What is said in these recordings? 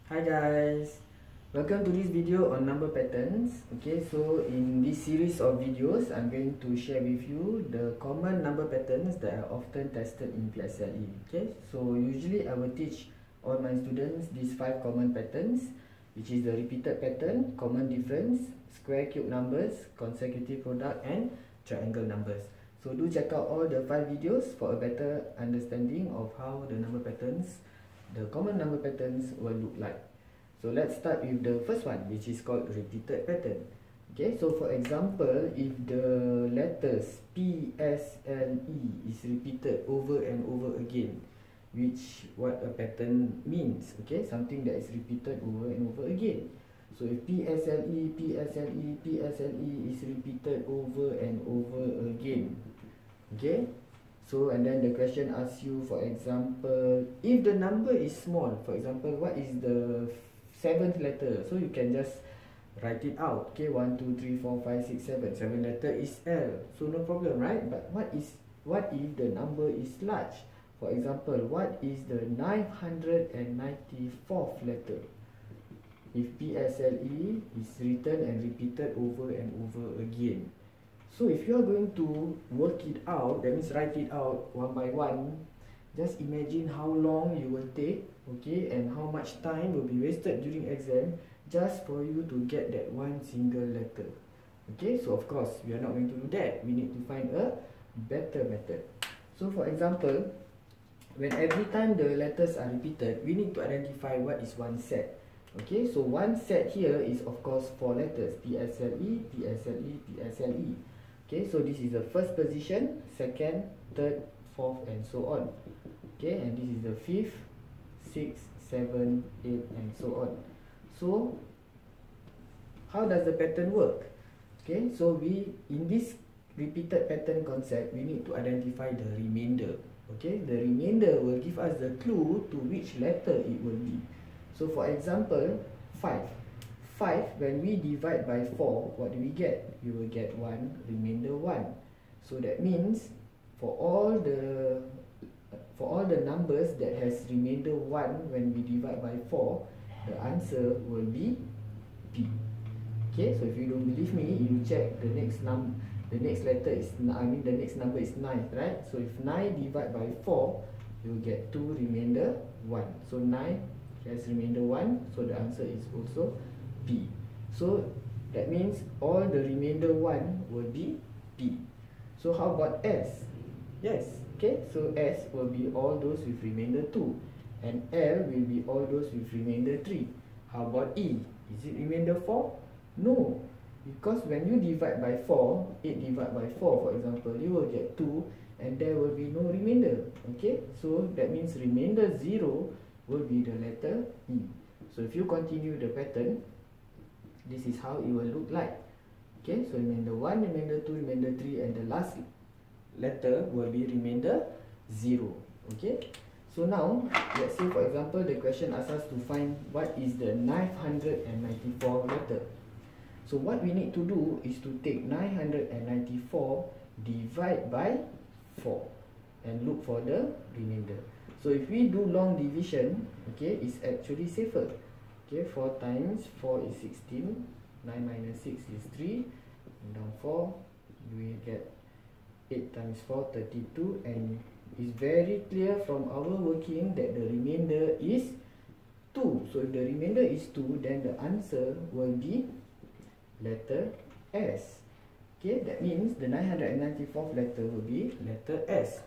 Hi guys, welcome to this video on number patterns. Okay, so in this series of videos, I'm going to share with you the common number patterns that are often tested in PSLE. Okay, so usually I will teach all my students these 5 common patterns, which is the repeated pattern, common difference, square cube numbers, consecutive product, and triangle numbers. So do check out all the 5 videos for a better understanding of how the number patterns, the common number patterns will look like. So let's start with the first one, which is called repeated pattern. Okay, so for example, if the letters P, S, L, E is repeated over and over again, which what a pattern means, okay, something that is repeated over and over again. So if P, S, L, E, P, S, L, E, P, S, L, E is repeated over and over again, okay. So and then the question asks you, for example, if the number is small, for example, what is the 7th letter? So you can just write it out. Okay, 1, 2, 3, 4, 5, 6, 7. 7 letter is L. So no problem, right? But what if the number is large? For example, what is the 994th letter? If PSLE is written and repeated over and over again. So if you are going to work it out, that means write it out one by one, just imagine how long you will take, okay, and how much time will be wasted during exam just for you to get that one single letter. Okay, so of course we are not going to do that. We need to find a better method. So for example, when every time the letters are repeated, we need to identify what is one set. Okay, so one set here is of course 4 letters: PSLE, PSLE, PSLE. Okay, so this is the first position, second, third, fourth, and so on. Okay, and this is the 5th, 6th, 7th, 8th, and so on. So how does the pattern work? Okay, so in this repeated pattern concept, we need to identify the remainder. Okay, the remainder will give us the clue to which letter it will be. So for example, 5. 5, when we divide by 4, what do we get? We will get 1, remainder 1. So that means for all the numbers that has remainder 1 when we divide by 4, the answer will be P. Okay, so if you don't believe me, you check the next letter is, the next number is 9, right? So if 9 divide by 4, you will get 2, remainder 1. So 9 has remainder 1, so the answer is also P. So that means all the remainder 1 will be P. So how about S? Yes, okay, so S will be all those with remainder 2, and L will be all those with remainder 3. How about E? Is it remainder 4? No, because when you divide by 4, 8 divided by 4 for example, you will get 2 and there will be no remainder. Okay, so that means remainder 0 will be the letter E. So if you continue the pattern, this is how it will look like. Okay, so remainder 1, remainder 2, remainder 3, and the last letter will be remainder 0. Okay, so now let's say for example the question asks us to find what is the 994 letter. So what we need to do is to take 994 divide by 4 and look for the remainder. So if we do long division, okay, it's actually safer. Okay, 4 times 4 is 16, 9 minus 6 is 3, and down 4, we get 8 times 4, 32, and it's very clear from our working that the remainder is 2. So if the remainder is 2, then the answer will be letter S. Okay, that means the 994th letter will be letter S.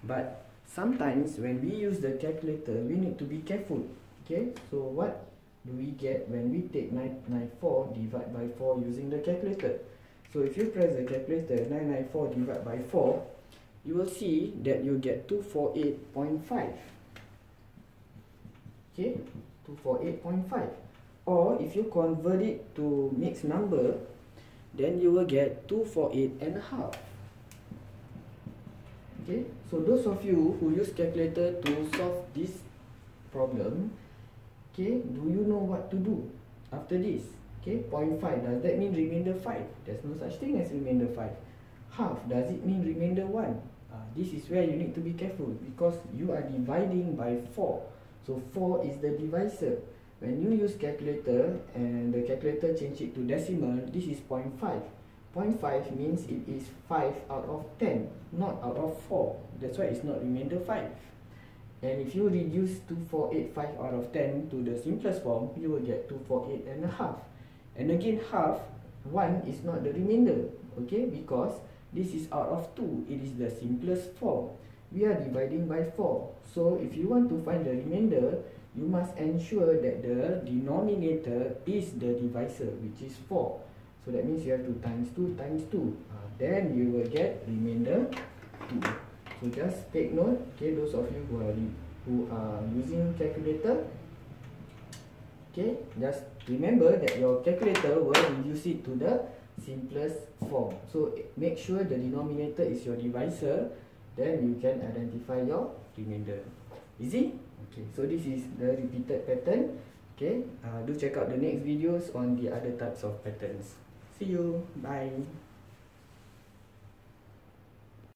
But sometimes when we use the calculator, we need to be careful. Okay, so what do we get when we take 994 divide by 4 using the calculator? So if you press the calculator, 994 divide by 4, you will see that you get 248.5. Okay, 248.5. Or if you convert it to mixed number, then you will get 248.5. Okay, so those of you who use calculator to solve this problem, okay, do you know what to do after this? Okay, 0.5, does that mean remainder 5? There's no such thing as remainder 5. Half, does it mean remainder 1? This is where you need to be careful because you are dividing by 4. So 4 is the divisor. when you use calculator and the calculator change it to decimal, this is 0.5. 0.5 means it is 5 out of 10, not out of 4. That's why it's not remainder 5. And if you reduce 2485 out of 10 to the simplest form, you will get 248 and a half. And again, half, 1 is not the remainder, okay, because this is out of 2. It is the simplest form. We are dividing by 4. So if you want to find the remainder, you must ensure that the denominator is the divisor, which is 4. So that means you have to times 2 times 2. Then you will get remainder 2. So just take note, okay, those of you who are using calculator, okay, just remember that your calculator will reduce it to the simplest form. So make sure the denominator is your divisor, then you can identify your remainder. Easy? Okay, so this is the repeated pattern. Okay, do check out the next videos on the other types of patterns. See you. Bye.